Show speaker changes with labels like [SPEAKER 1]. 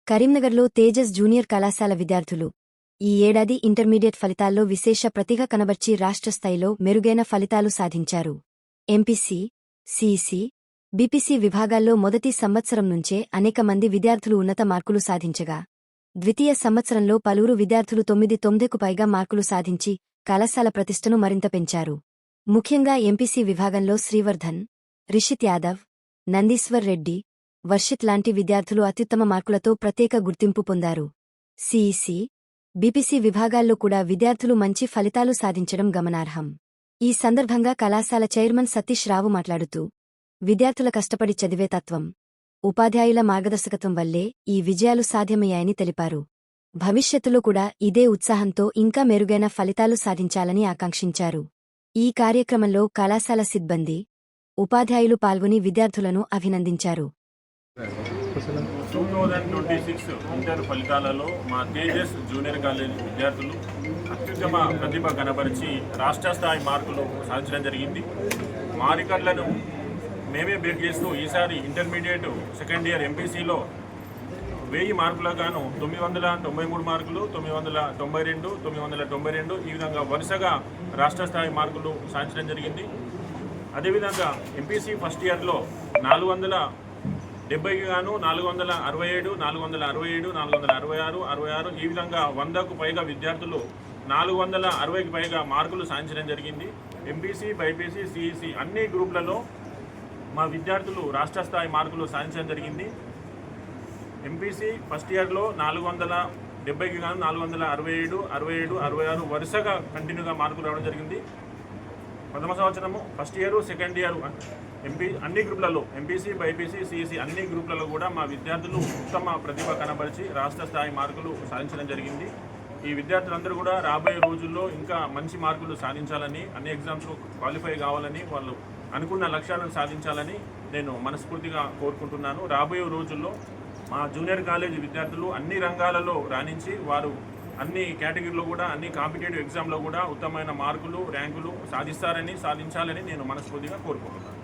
[SPEAKER 1] కరీంనగర్లో తేజస్ జూనియర్ కళాశాల విద్యార్థులు ఈ ఏడాది ఇంటర్మీడియట్ ఫలితాల్లో విశేష ప్రతిభ కనబర్చి రాష్ట్ర స్థాయిలో మెరుగైన ఫలితాలు సాధించారు. ఎంపీసీ, సీఈసీ, బీపీసీ విభాగాల్లో మొదటి సంవత్సరం నుంచే అనేక మంది విద్యార్థులు ఉన్నత మార్కులు సాధించగా, ద్వితీయ సంవత్సరంలో పలువురు విద్యార్థులు 9కు పైగా మార్కులు సాధించి కళాశాల ప్రతిష్టను మరింత పెంచారు. ముఖ్యంగా ఎంపీసీ విభాగంలో శ్రీవర్ధన్, రిషిత్ యాదవ్, నందీశ్వర్ రెడ్డి, వర్షిత్ లాంటి విద్యార్థులు అత్యుత్తమ మార్కులతో ప్రత్యేక గుర్తింపు పొందారు. సీఈసీ, బీపీసీ విభాగాల్లో కూడా విద్యార్థులు మంచి ఫలితాలు సాధించడం గమనార్హం. ఈ సందర్భంగా కళాశాల చైర్మన్ సతీష్ రావు మాట్లాడుతూ, విద్యార్థుల కష్టపడి చదివే తత్వం, ఉపాధ్యాయుల మార్గదర్శకత్వం వల్లే ఈ విజయాలు సాధ్యమయ్యాయని తెలిపారు. భవిష్యత్తులో కూడా ఇదే ఉత్సాహంతో ఇంకా మెరుగైన ఫలితాలు సాధించాలని ఆకాంక్షించారు. ఈ కార్యక్రమంలో కళాశాల సిబ్బంది, ఉపాధ్యాయులు పాల్గొని విద్యార్థులను అభినందించారు.
[SPEAKER 2] 2026 ఇంటర్ ఫలితాలలో మా తేజస్ జూనియర్ కాలేజ్ విద్యార్థులు అత్యుత్తమ ప్రతిభ కనబరిచి రాష్ట్ర స్థాయి మార్కులు సాధించడం జరిగింది. మా రికార్డులను మేమే బ్రేక్ చేస్తూ ఈసారి ఇంటర్మీడియట్ సెకండ్ ఇయర్ ఎంపీసీలో 1000 మార్కులకు గాను 993 మార్కులు, 992, 992 ఈ విధంగా వరుసగా రాష్ట్ర స్థాయి మార్కులు సాధించడం జరిగింది. అదేవిధంగా ఎంపీసీ ఫస్ట్ ఇయర్లో 470కి గాను 467, 467, 466, 66 ఈ విధంగా 100కు పైగా విద్యార్థులు 460కి పైగా మార్కులు సాధించడం జరిగింది. ఎంపీసీ, బైపీసీ, సీఈసీ అన్ని గ్రూపులలో మా విద్యార్థులు రాష్ట్ర స్థాయి మార్కులు సాధించడం జరిగింది. ఎంపీసీ ఫస్ట్ ఇయర్లో 470కి గాను 467, 67, 66 వరుసగా కంటిన్యూగా మార్కులు రావడం జరిగింది. ప్రథమ సంవత్సరము ఫస్ట్ ఇయర్, సెకండ్ ఇయర్ అన్ని గ్రూపులలో ఎంపీసీ, బైపీసీ, సీఈసీ అన్ని గ్రూపులలో కూడా మా విద్యార్థులు ఉత్తమ ప్రతిభ కనబరిచి రాష్ట్ర స్థాయి మార్కులు సాధించడం జరిగింది. ఈ విద్యార్థులందరూ కూడా రాబోయే రోజుల్లో ఇంకా మంచి మార్కులు సాధించాలని, అన్ని ఎగ్జామ్స్లో క్వాలిఫై కావాలని, వాళ్ళు అనుకున్న లక్ష్యాలను సాధించాలని నేను మనస్ఫూర్తిగా కోరుకుంటున్నాను. రాబోయే రోజుల్లో మా జూనియర్ కాలేజీ విద్యార్థులు అన్ని రంగాలలో రాణించి వారు అన్ని కేటగిరీలో కూడా అన్ని కాంపిటేటివ్ ఎగ్జామ్లో కూడా ఉత్తమమైన మార్కులు, ర్యాంకులు సాధించాలని నేను మనస్ఫూర్తిగా కోరుకుంటున్నాను.